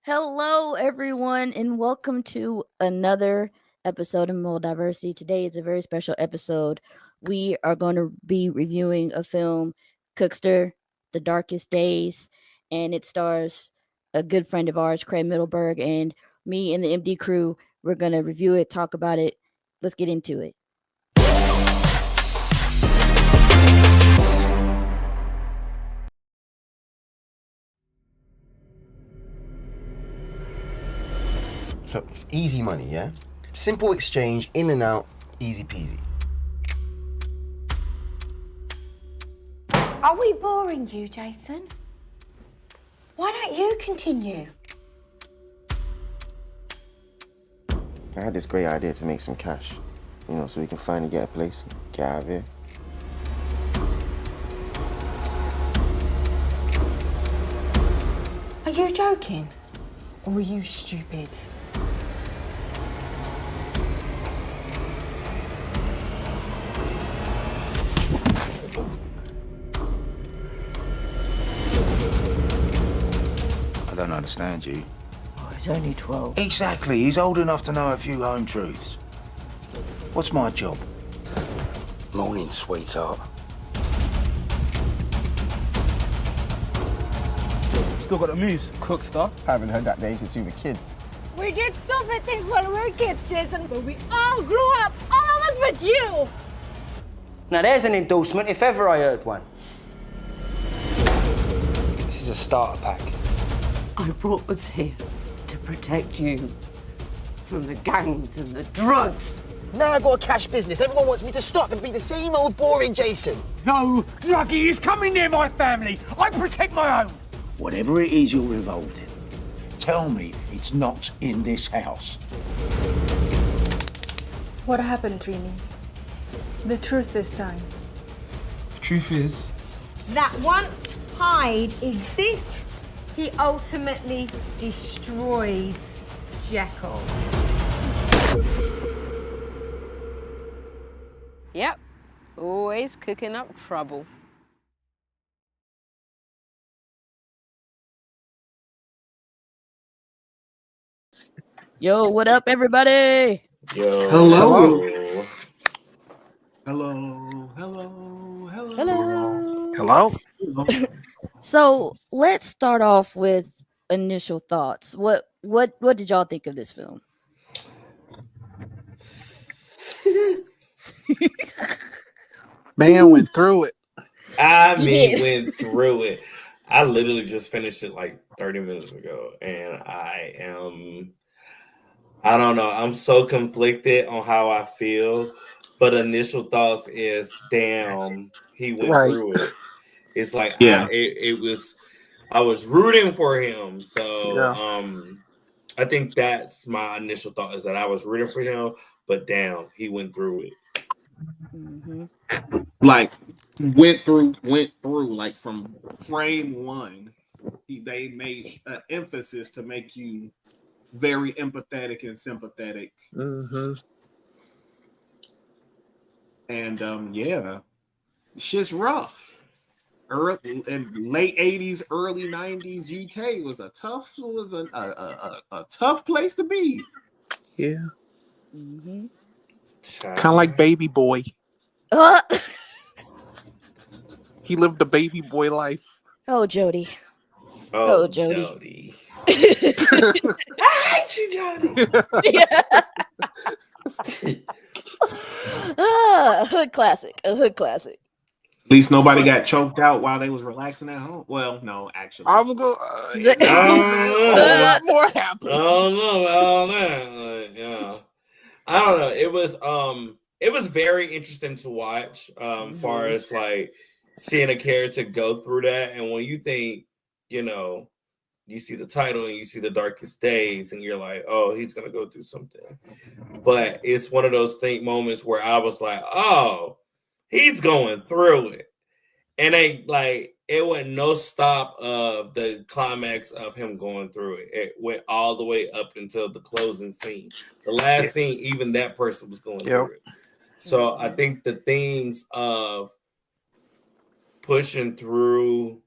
Hello, everyone, and welcome to another episode of Moral Diversity. Today is a very special episode. We are going to be reviewing a film, Cookster, The Darkest Days, and it stars a good friend of ours, Craige Middleburg, and me and the MD crew. We're going to review it, talk about it. Let's get into it. Look, it's easy money, yeah? Simple exchange, in and out, easy peasy. Are we boring you, Jason? Why don't you continue? I had this great idea to make some cash, so we can finally get a place, get out of here. Are you joking? Or are you stupid? I don't understand you. Oh, he's only 12. Exactly, he's old enough to know a few home truths. What's my job? Morning, sweetheart. Still got the moves, Cookster. Haven't heard that name since we were kids. We did stupid things when we were kids, Jason, but we all grew up, all of us but you! Now there's an endorsement if ever I heard one. This is a starter pack. I brought us here to protect you from the gangs and the drugs. Now I got a cash business. Everyone wants me to stop and be the same old boring Jason. No druggie is coming near my family. I protect my own. Whatever it is you're involved in, tell me it's not in this house. What happened, Trini? The truth this time. The truth is, That once Hyde exists, he ultimately destroys Jekyll. Yep, always cooking up trouble. Yo, what up, everybody? Yo. Hello. Hello. So let's start off with initial thoughts. What did y'all think of this film? man went through it. Went through it. I literally just finished it like 30 minutes ago, and I don't know. I'm so conflicted on how I feel, but initial thoughts is, damn, he went through it. It's like, Yeah. I was rooting for him. So, I think that's my initial thought, is that I was rooting for him, but damn, he went through it. Mm-hmm. Like went through like from frame one. They made an emphasis to make you very empathetic and sympathetic. Mm-hmm. And yeah, shit's rough. Early in late 80s, early 90s UK was a tough place to be. Yeah. Mm-hmm. Kind of like Baby Boy. He lived a baby boy life. Oh, Jody. Oh, Jody. I hate you, Jody. A hood classic. A hood classic. At least nobody got choked out while they was relaxing at home. Well, no, actually. I will go. A lot more happened. I don't know about all that. Yeah. I don't know. It was very interesting to watch. Far as like seeing a character go through that, and when you think, you see the title and you see The Darkest Days, and you're like, oh, he's gonna go through something. But it's one of those moments where I was like, oh, he's going through it, and it went no stop of the climax of him going through it. It went all the way up until the closing scene. The last scene, even that person was going through it. So I think the themes of pushing through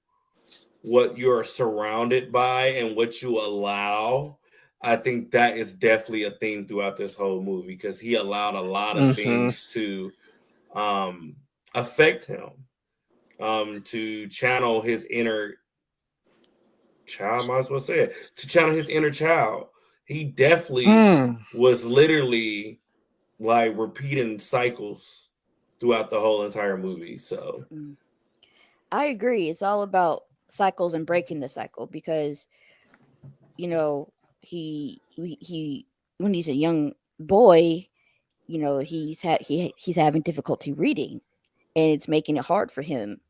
what you're surrounded by and what you allow, I think that is definitely a theme throughout this whole movie, because he allowed a lot of things to affect him, to channel his inner child, might as well say it, to channel his inner child. He definitely was literally like repeating cycles throughout the whole entire movie. So I agree. It's all about cycles and breaking the cycle, because you know, he when he's a young boy, you know, he's having difficulty reading, and it's making it hard for him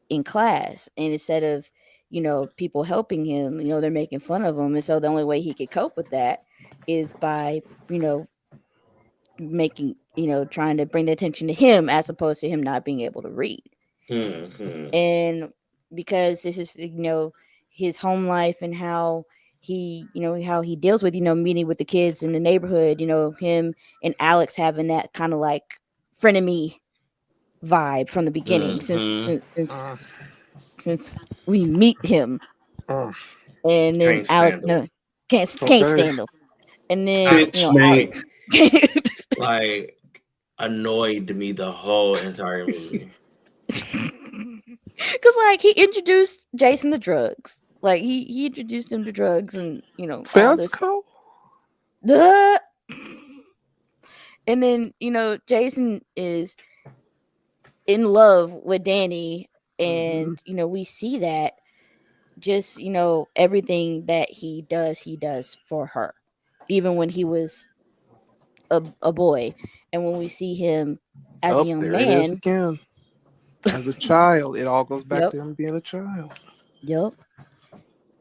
in class. And instead of, you know, people helping him, you know, they're making fun of him. And so the only way he could cope with that is by, you know, making, you know, trying to bring the attention to him as opposed to him not being able to read. And because this is, you know, his home life and how he, you know, how he deals with, you know, meeting with the kids in the neighborhood, you know, him and Alex having that kind of like frenemy vibe from the beginning, since we meet him. And then Alex can't stand him. And then, you know, Alex like annoyed me the whole entire movie. Because like he introduced Jason to drugs. Like he introduced him to drugs, and you know, all this. And then, you know, Jason is in love with Danny, and you know, we see that just, you know, everything that he does for her, even when he was a boy. And when we see him as a young man, it is again. As a child, it all goes back to him being a child. Yep.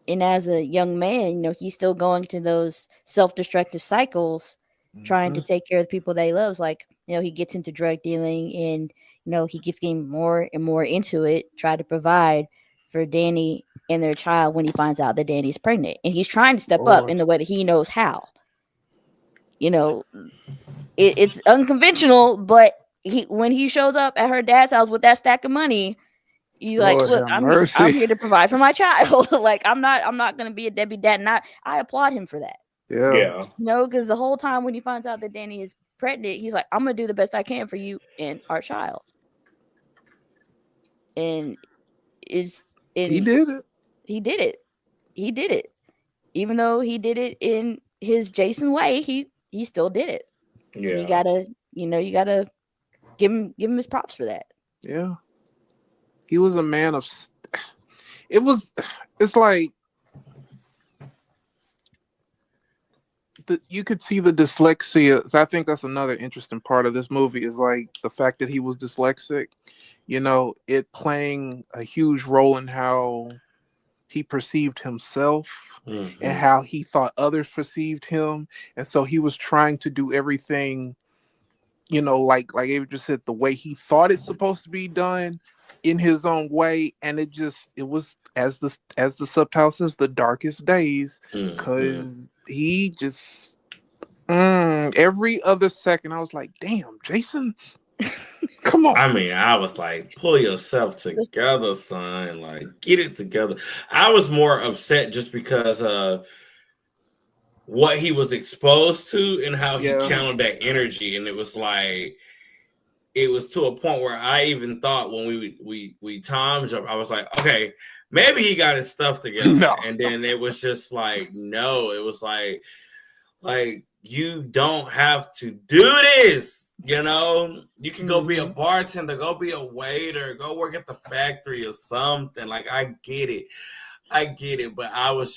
And as a young man, you know, he's still going to those self-destructive cycles, trying to take care of the people that he loves. Like, you know, he gets into drug dealing, and, you know, he keeps getting more and more into it, try to provide for Danny and their child when he finds out that Danny's pregnant. And he's trying to step up in the way that he knows how. You know, it's unconventional, but when he shows up at her dad's house with that stack of money, he's like, look, I'm here to provide for my child. Like, I'm not going to be a deadbeat dad. And I applaud him for that. Yeah. You know, because the whole time when he finds out that Danny is pregnant, he's like, I'm going to do the best I can for you and our child. And he did it. He did it. Even though he did it in his Jason way, he still did it. Yeah. And you gotta give him his props for that. Yeah. He was a man of. It's like you could see the dyslexia. I think that's another interesting part of this movie, is like the fact that he was dyslexic. You know, it playing a huge role in how he perceived himself and how he thought others perceived him. And so he was trying to do everything, you know, like Ava just said, the way he thought it's supposed to be done in his own way. And it was, as the subtitle says, the darkest days, because he just every other second I was like, damn, Jason, come on. I mean, I was like, pull yourself together, son. Like, get it together. I was more upset just because of what he was exposed to and how he channeled that energy. And it was like, it was to a point where I even thought when we time jump, I was like, okay, maybe he got his stuff together. No. And then it was just like, no, it was like you don't have to do this. You know, you can go be a bartender, go be a waiter, go work at the factory or something. Like, I get it. But I was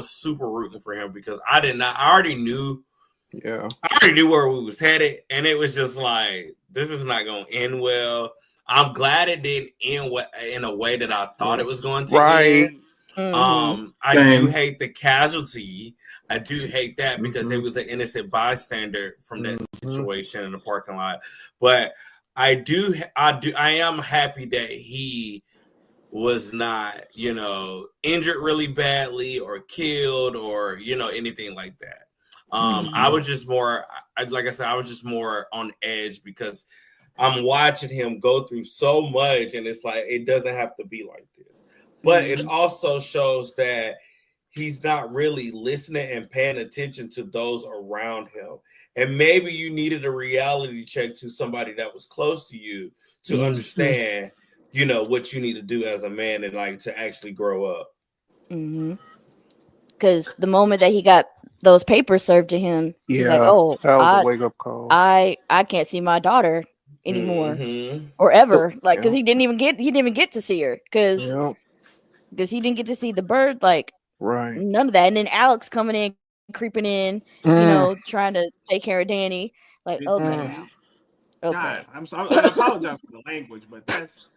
super rooting for him, because I already knew where we was headed. And it was just like, this is not going to end well. I'm glad it didn't end in a way that I thought it was going to end. I do hate the casualty. I do hate that, because it was an innocent bystander from that situation in the parking lot. But I am happy that he was not, you know, injured really badly or killed or, you know, anything like that. I was just more, like I said, I was just more on edge, because I'm watching him go through so much, and it's like, it doesn't have to be like this. but it also shows that he's not really listening and paying attention to those around him. And maybe you needed a reality check to somebody that was close to you to understand, you know, what you need to do as a man and like to actually grow up. Because the moment that he got those papers served to him, he's like, "Oh, that was a wake up call. I can't see my daughter anymore or ever." Like, because he didn't even get to see her because he didn't get to see the bird. Like, none of that. And then Alex coming in, creeping in, you know, trying to take care of Danny. Like, okay, now. Okay. God, I apologize for the language, but that's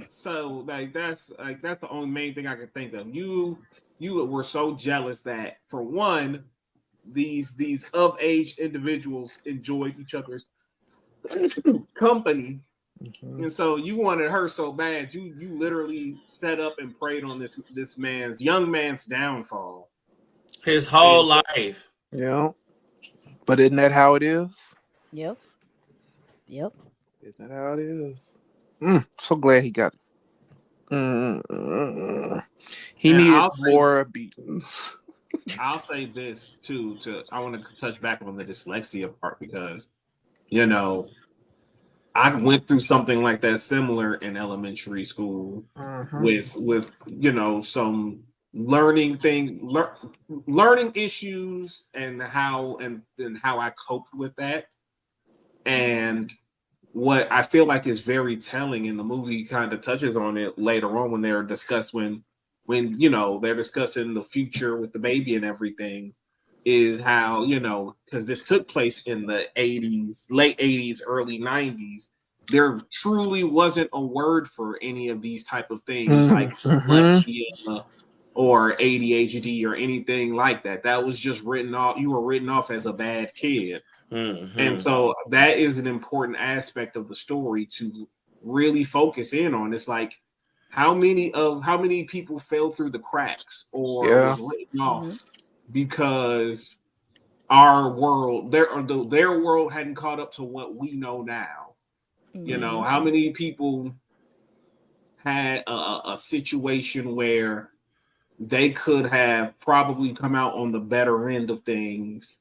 so that's the only main thing I can think of. You were so jealous that, for one, these of age individuals enjoyed each other's company, and so you wanted her so bad you literally set up and preyed on this young man's downfall his whole life. Yeah, but isn't that how it is? Yep. Isn't that how it is? So glad he got he needed more beatings. I'll say this too. I want to touch back on the dyslexia part because, you know, I went through something like that similar in elementary school with you know, some learning issues and how I coped with that. And what I feel like is very telling, in the movie kind of touches on it later on when they're discussed when you know they're discussing the future with the baby and everything, is how, you know, because this took place in the 80s, late 80s, early 90s, there truly wasn't a word for any of these type of things like dyslexia or ADHD or anything like that. That was just written off. You were written off as a bad kid. And so that is an important aspect of the story to really focus in on. It's like, how many people fell through the cracks or was written off because our world, their world hadn't caught up to what we know now. You know, how many people had a situation where they could have probably come out on the better end of things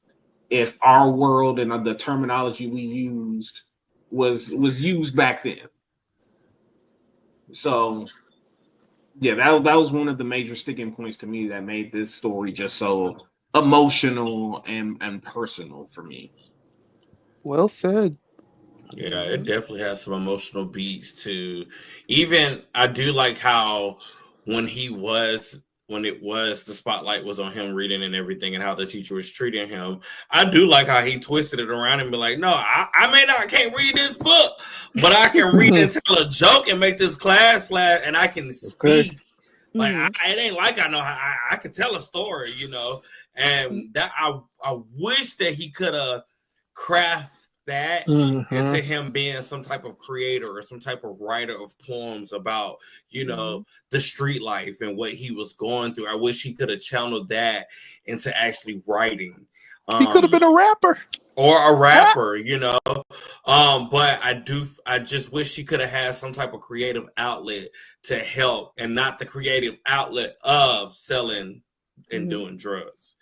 if our world and the terminology we used was used back then. So, yeah, that was one of the major sticking points to me that made this story just so emotional and personal for me. Well said. Yeah, it definitely has some emotional beats too. Even I do like how when the spotlight was on him reading and everything and how the teacher was treating him, I do like how he twisted it around and be like, no, I can't read this book, but I can read and tell a joke and make this class laugh and I can speak. Like, it ain't like I know how I could tell a story, you know, and that I wish that he could have crafted that into him being some type of creator or some type of writer of poems about, you know, the street life and what he was going through. I wish he could have channeled that into actually writing. He could have been a rapper. Or a rapper, you know. But I just wish he could have had some type of creative outlet to help and not the creative outlet of selling and doing drugs.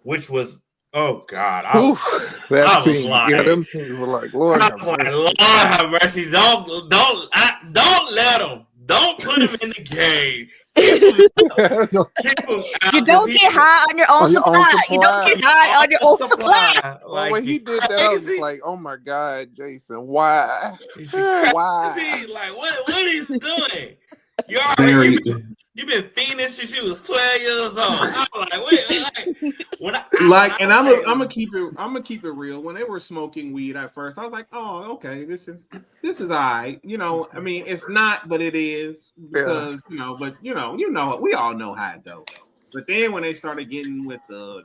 Which was, oh God, I was like, yeah, them things were like, Lord have mercy. Lord have mercy. Don't let him. Don't put him in the game. Keep him out. You don't get high on your own supply. You don't get high on your own supply. Like, when he did that, I was like, oh my God, Jason, why? Why? Like, what he's doing? You've been fiending since you was 12 years old. I'm like, I'm gonna keep it real. When they were smoking weed at first, I was like, oh, okay, this is all right. You know, I mean, it's not, but it is because you know, but you know, we all know how it goes. But then when they started getting with the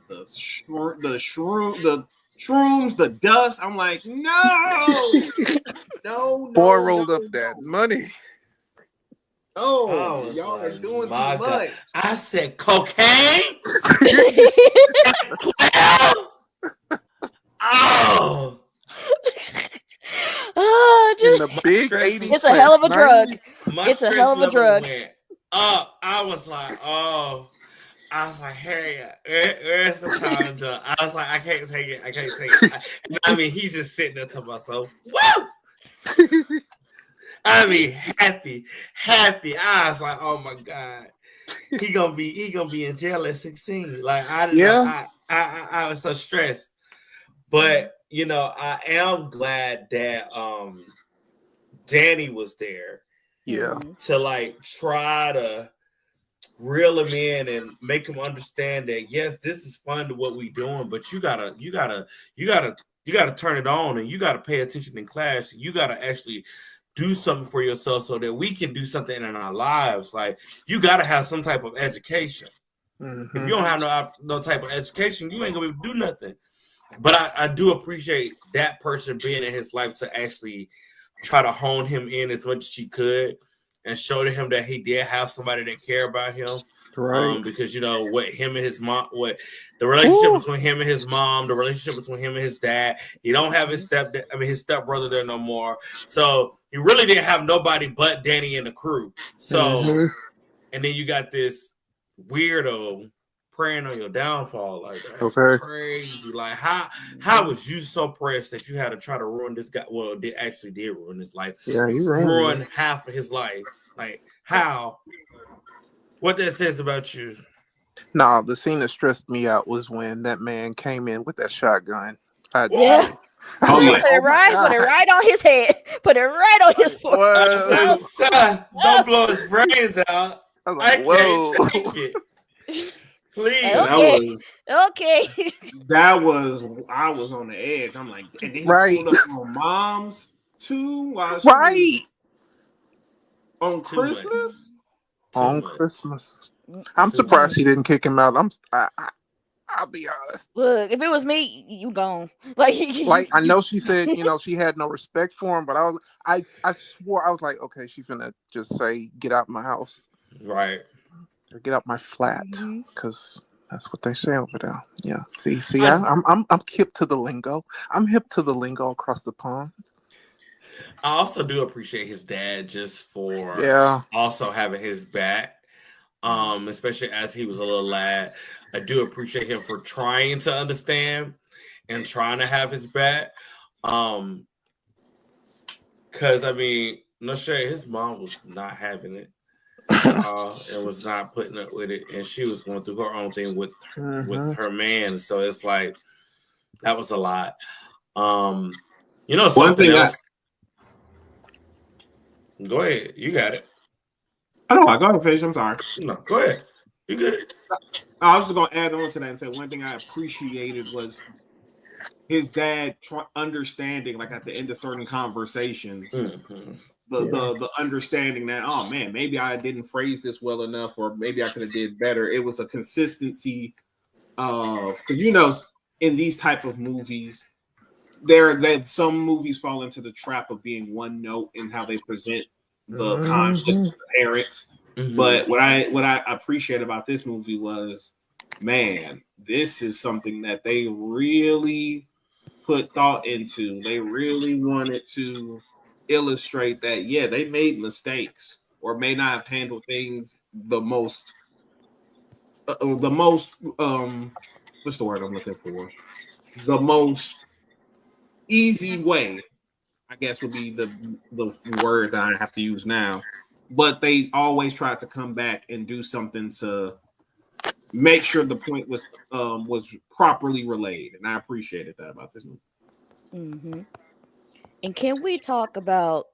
shrooms, the dust, I'm like, no. Boy rolled up that money. Oh, y'all are doing too much. I said cocaine. Oh, in the big 80s. It's a hell of a drug. My It's a stress hell of a level drug. went up. I was like, hey, where's the Challenger? I was like, I can't take it. I mean, he's just sitting there to myself. Woo! I mean, happy. I was like, oh my God. He gonna be in jail at 16. Like, I didn't know. I was so stressed. But I am glad that Danny was there. Yeah. To like try to reel him in and make him understand that yes, this is fun to what we doing, but you gotta turn it on and you gotta pay attention in class. You gotta actually do something for yourself so that we can do something in our lives. Like you gotta have some type of education. Mm-hmm. If you don't have no type of education, you ain't gonna be able to do nothing. But I do appreciate that person being in his life to actually try to hone him in as much as she could and show to him that he did have somebody that cared about him. Right. Because what him and his mom, what the relationship between him and his mom, the relationship between him and his dad. He don't have his stepbrother there no more. So he really didn't have nobody but Danny and the crew. So and then you got this weirdo praying on your downfall. Like that's crazy. Like how was you so pressed that you had to try to ruin this guy? Well, did ruin his life. Yeah, he ruined half of his life. Like how? What that says about you? Nah, the scene that stressed me out was when that man came in with that shotgun. Oh yeah. Put it right on his head. Put it right on his forehead. Son, don't blow his brains out. I was like, whoa. Can't take it. Please. Okay. That was I was on the edge. I'm like, and then he pulled up on Mom's too while she was on Christmas. On Christmas. I'm surprised she didn't kick him out. I'll be honest. Look, if it was me, you gone. Like I know she said, she had no respect for him, but I swore I was like, okay, she's gonna just say, get out my house. Right. Or get out my flat. Because that's what they say over there. Yeah. See, I'm hip to the lingo. I'm hip to the lingo across the pond. I also do appreciate his dad just for also having his back. Especially as he was a little lad. I do appreciate him for trying to understand and trying to have his back. Cause I mean, no shade, his mom was not having it. And was not putting up with it, and she was going through her own thing with her man. So it's like that was a lot. Something else. Go ahead, you got it. I don't know. Go ahead, Fish. I'm sorry. No, go ahead. You good? I was just gonna add on to that and say one thing I appreciated was his dad understanding, like at the end of certain conversations. The understanding that, oh man, maybe I didn't phrase this well enough, or maybe I could have did better. It was a consistency of, because in these type of movies, that some movies fall into the trap of being one note in how they present the conflict to the parents. But what I appreciate about this movie was, man, this is something that they really put thought into. They really wanted to illustrate that they made mistakes or may not have handled things the most what's the word I'm looking for, the most easy way, I guess would be the word that I have to use now. But they always tried to come back and do something to make sure the point was properly relayed, and I appreciated that about this movie. And can we talk about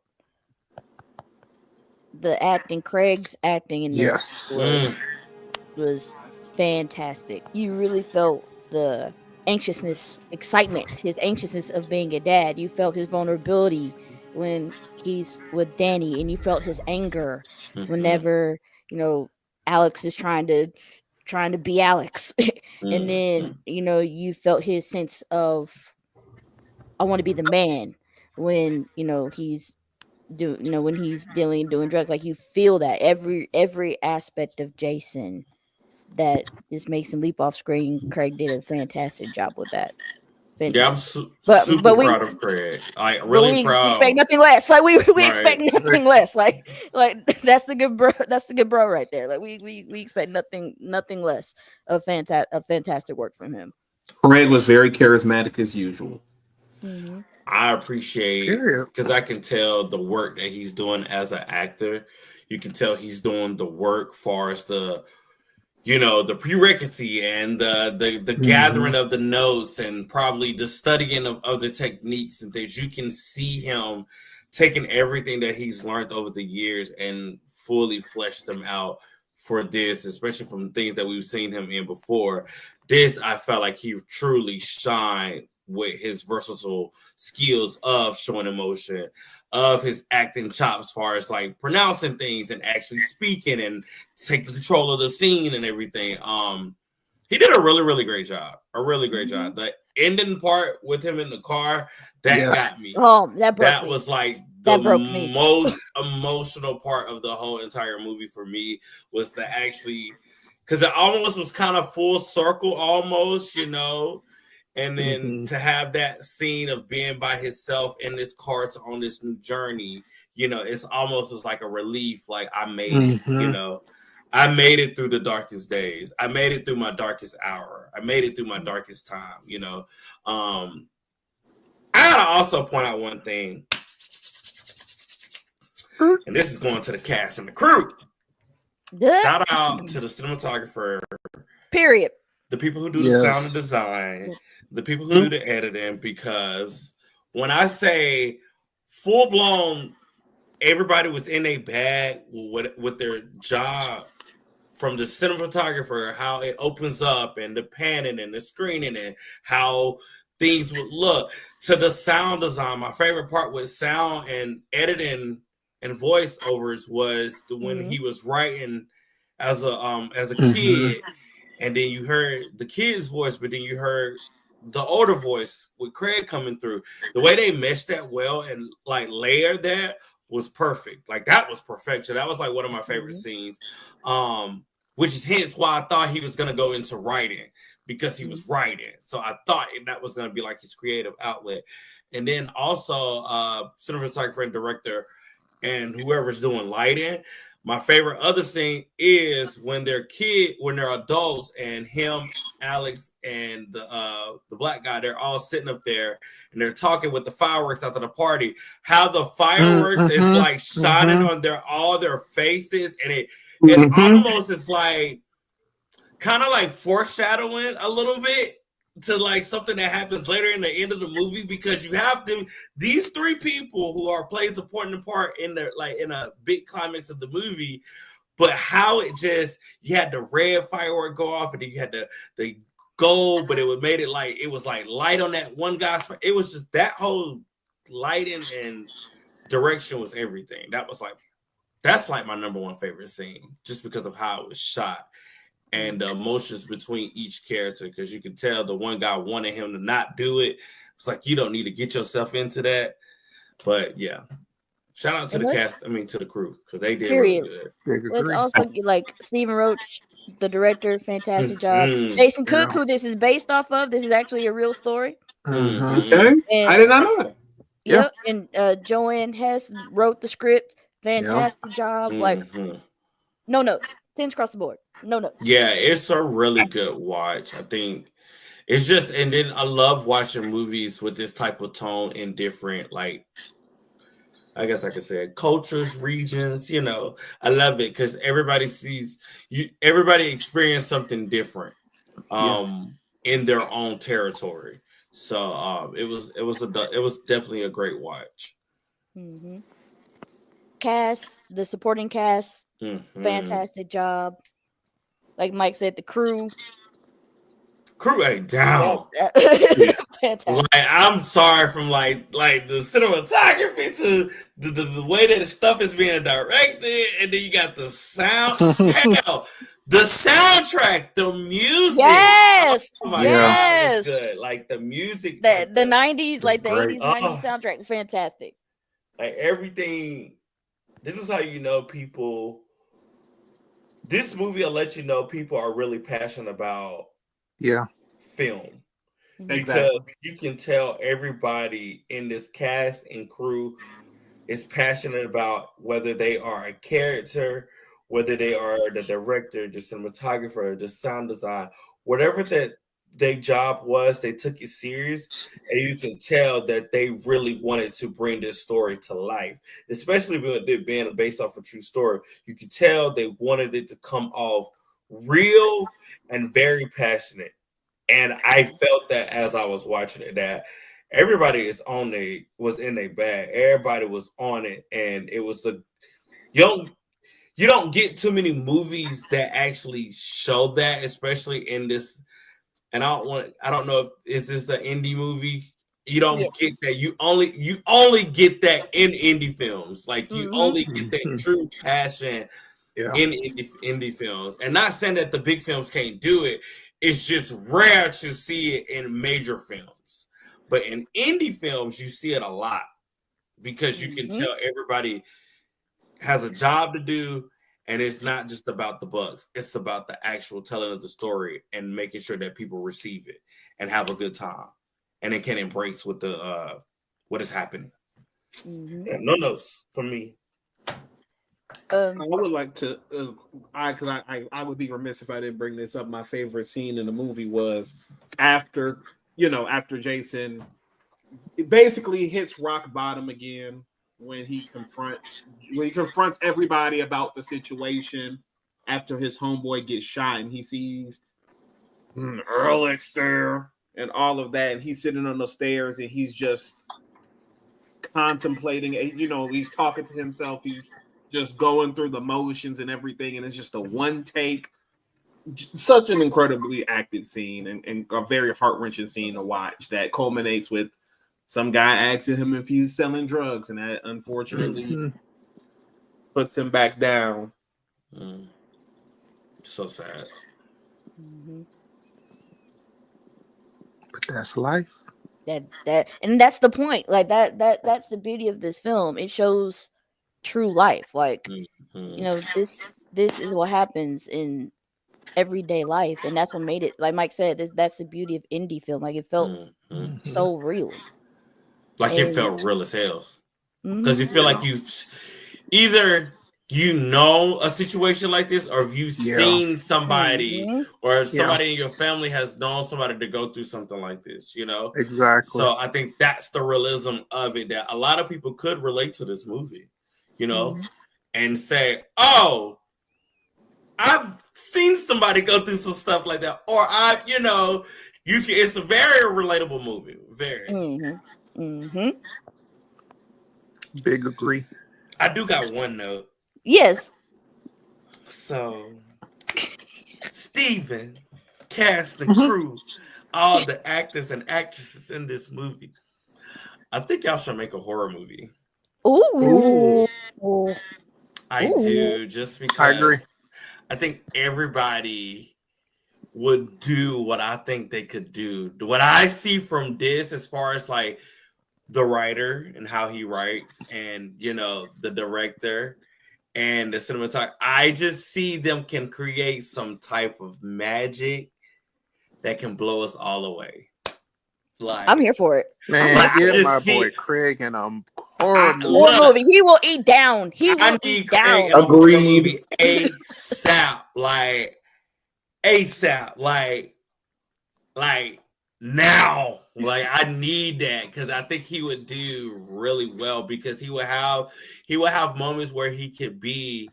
the acting? Craig's acting in this was fantastic. You really felt the anxiousness, excitement, his anxiousness of being a dad. You felt his vulnerability when he's with Danny, and you felt his anger whenever Alex is trying to be Alex. And then you felt his sense of, I want to be the man when he's doing drugs. Like, you feel that every aspect of Jason that just makes him leap off screen. Craig did a fantastic job with that. Yeah, I'm fantastic. super we proud of Craig. Like but really we proud. expect nothing less. Like we expect Right. nothing less. Like that's the good bro. That's the good bro right there. Like we expect nothing less of fantastic work from him. Craig was very charismatic as usual. Mm-hmm. I appreciate Period. because I can tell the work that he's doing as an actor. You can tell he's doing the work far as the the prerequisite and the gathering of the notes and probably the studying of other techniques and things. You can see him taking everything that he's learned over the years and fully fleshed them out for this, especially from things that we've seen him in before. This, I felt like he truly shined with his versatile skills of showing emotion, of his acting chops, as far as like pronouncing things and actually speaking and taking control of the scene and everything. He did a really, really great job. A really great job. The ending part with him in the car, that got me. Oh, that was like that the broke me. most emotional part of the whole entire movie for me was to actually, because it almost was kind of full circle almost, and then to have that scene of being by himself in this car on this new journey, it's almost as like a relief. Like I made it, I made it through the darkest days. I made it through my darkest hour. I made it through my darkest time, I gotta also point out one thing, and this is going to the cast and the crew. Shout out to the cinematographer. Period. The people who do the sound and design, the people who do the editing, because when I say full blown, everybody was in a bag with their job, from the cinematographer, how it opens up and the panning and the screening and how things would look, to the sound design. My favorite part with sound and editing and voiceovers was when he was writing as a kid. And then you heard the kid's voice, but then you heard the older voice with Craig coming through. The way they meshed that well and like layered that was perfect. Like that was perfection. That was like one of my favorite scenes. Which is hence why I thought he was gonna go into writing, because he was writing. So I thought that was gonna be like his creative outlet. And then also cinematographer and director and whoever's doing lighting. My favorite other scene is when they're adults, and him, Alex, and the black guy, they're all sitting up there and they're talking with the fireworks after the party. How the fireworks is like shining on all their faces, and it almost is like kind of like foreshadowing a little bit to like something that happens later in the end of the movie, because you have these three people who are plays an important part in a big climax of the movie, but how it just, you had the red firework go off and then you had the gold, but it made it like it was like light on that one guy's. It was just that whole lighting and direction was everything. That's like my number one favorite scene, just because of how it was shot and the emotions between each character, because you can tell the one guy wanted him to not do it. It's like, you don't need to get yourself into that. But yeah, shout out to the cast. I mean, to the crew, because they did really good. Let's also like Stephen Roch, the director, fantastic job. Jason Cook, who this is based off of. This is actually a real story. Okay, And, I did not know that. Yep, and JoAnn Hess wrote the script. Fantastic job. Like no notes, 10s across the board. No notes. Yeah, it's a really good watch. I think it's just, and then I love watching movies with this type of tone in different, like, I guess I could say cultures, regions. I love it because everybody everybody experience something different in their own territory. So it was definitely a great watch. Cast, the supporting cast, fantastic job. Like Mike said, the crew ain't down. Fantastic. Like, I'm sorry, from like the cinematography to the way that the stuff is being directed, and then you got the sound. Hell, the soundtrack, the music. Yes, oh my God, it's good. Like the music, the 90s, like the great. 80s, 90s soundtrack, fantastic. Like everything. This is how you know people. This movie will let you know people are really passionate about film, because Exactly. you can tell everybody in this cast and crew is passionate about whether they are a character, whether they are the director, the cinematographer, the sound design, whatever that their job was, they took it serious, and you can tell that they really wanted to bring this story to life, especially with it being based off a true story. You could tell they wanted it to come off real and very passionate. And I felt that as I was watching it, that everybody was in their bag. Everybody was on it, and it was you don't you don't get too many movies that actually show that, especially in this. And I don't know if is this an indie movie. You don't get Yes. that. You only get that in indie films. Like you only get that Mhm. true passion Yeah. in indie films. And not saying that the big films can't do it. It's just rare to see it in major films. But in indie films, you see it a lot because you can tell everybody has a job to do, and it's not just about the bucks. It's about the actual telling of the story and making sure that people receive it and have a good time, and it can embrace what is happening. Yeah, no notes from me. I would like to, I would be remiss if I didn't bring this up. My favorite scene in the movie was after Jason basically hits rock bottom again when he confronts everybody about the situation after his homeboy gets shot, and he sees Ehrlich there and all of that, and he's sitting on the stairs and he's just contemplating. He's talking to himself. He's just going through the motions and everything, and it's just a one take. Such an incredibly acted scene and a very heart-wrenching scene to watch that culminates with some guy asking him if he's selling drugs, and that unfortunately puts him back down. So sad. But that's life. And that's the point. Like that's the beauty of this film. It shows true life. Like this is what happens in everyday life, and that's what made it, like Mike said, that's the beauty of indie film. Like it felt so real. Like it felt real as hell. Because you feel like either a situation like this, or if you've seen somebody or somebody in your family has known somebody to go through something like this, Exactly. So I think that's the realism of it, that a lot of people could relate to this movie, and say, oh, I've seen somebody go through some stuff like that, or it's a very relatable movie. Very. Big agree. I do got one note. Yes. So, Steven, cast and crew, all the actors and actresses in this movie. I think y'all should make a horror movie. Ooh. I do, just because I agree. I think everybody would do what I think they could do. What I see from this, as far as like the writer and how he writes, and the director and the cinematographer, I just see them can create some type of magic that can blow us all away. Like, I'm here for it. Man, give my boy Craige in a horror movie. He will eat down. He will eat down. Agreed. ASAP. Like ASAP. Like now. Like I need that, because I think he would do really well, because he would have moments where he could be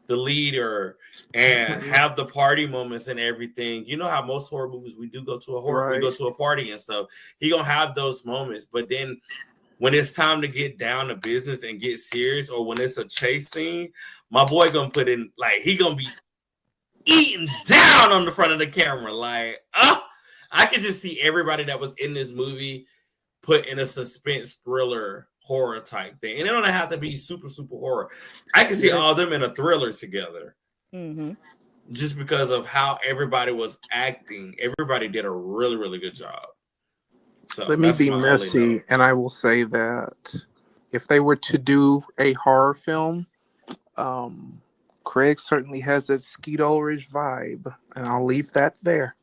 the leader and have the party moments and everything. You know how most horror movies, we do go to a horror, we go to a party and stuff. He gonna have those moments, but then when it's time to get down to business and get serious, or when it's a chase scene, my boy gonna put in, like, he gonna be eating down on the front of the camera. Like, I could just see everybody that was in this movie put in a suspense thriller horror type thing. And it don't have to be super, super horror. I can see all of them in a thriller together. Just because of how everybody was acting. Everybody did a really, really good job. So let me be messy, and I will say that if they were to do a horror film, Craige certainly has that Skeet Ulrich vibe, and I'll leave that there.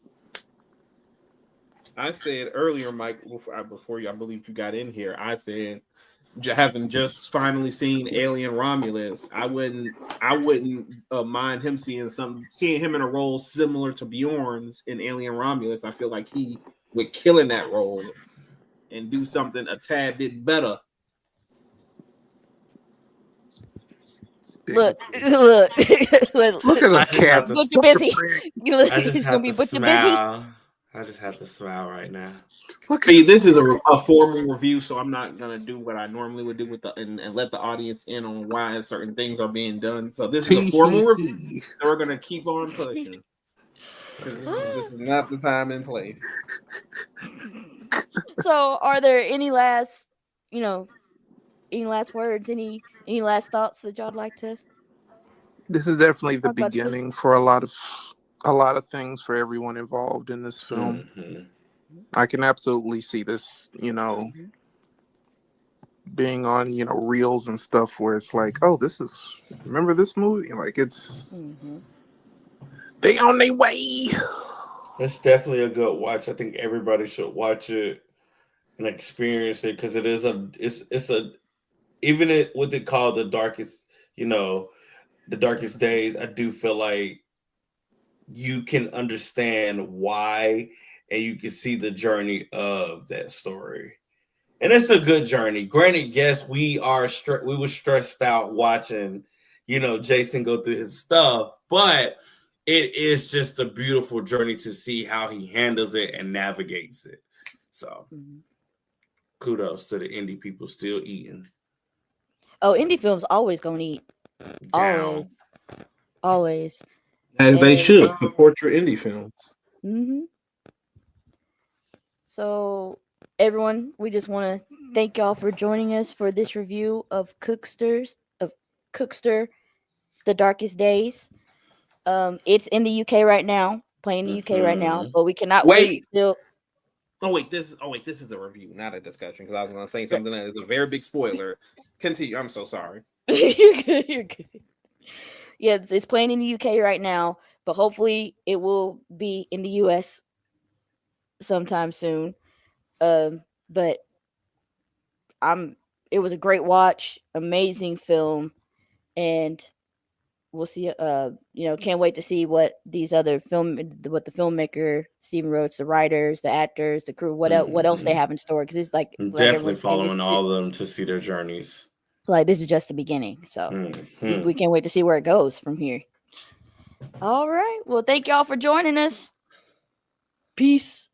I said earlier, Mike, before you, I believe you got in here. I said, having just finally seen Alien Romulus, I wouldn't mind him seeing him in a role similar to Bjorn's in Alien Romulus. I feel like he would kill in that role and do something a tad bit better. Look, Look at the cat. Butcher busy. I just He's have gonna be to butcher busy. smile. I just have to smile right now. See, this is a formal review, so I'm not gonna do what I normally would do with and let the audience in on why certain things are being done. So this is a formal review. So we're gonna keep on pushing. This is not the time and place. So, are there any last, any last words, any last thoughts that y'all like to? This is definitely the Talk about this? beginning for a lot of things for everyone involved in this film. Mm-hmm. I can absolutely see this, being on, reels and stuff where it's like, oh, remember this movie? Like it's they on their way. It's definitely a good watch. I think everybody should watch it and experience it because it is even what they call the darkest, the darkest days. I do feel like you can understand why, and you can see the journey of that story. And it's a good journey. Granted, yes, we were stressed out watching, Jason go through his stuff, but it is just a beautiful journey to see how he handles it and navigates it. So, kudos to the indie people still eating. Oh, indie films always gonna eat. Always. As they should support your indie films. Mm-hmm. So, everyone, we just want to thank y'all for joining us for this review of Cookster, The Darkest Days. It's in the UK right now, playing the UK right now, but we cannot wait till. This is a review, not a discussion, because I was going to say something that is a very big spoiler. Continue. I'm so sorry. You're good. Yeah, it's playing in the UK right now, but hopefully it will be in the US sometime soon. But it was a great watch, amazing film, and we'll see. Can't wait to see what these other what the filmmaker Stephen Roach, the writers, the actors, the crew, what else they have in store. Because it's Definitely following all of them to see their journeys. Like this is just the beginning, so we can't wait to see where it goes from here. All right, well, thank y'all for joining us. Peace.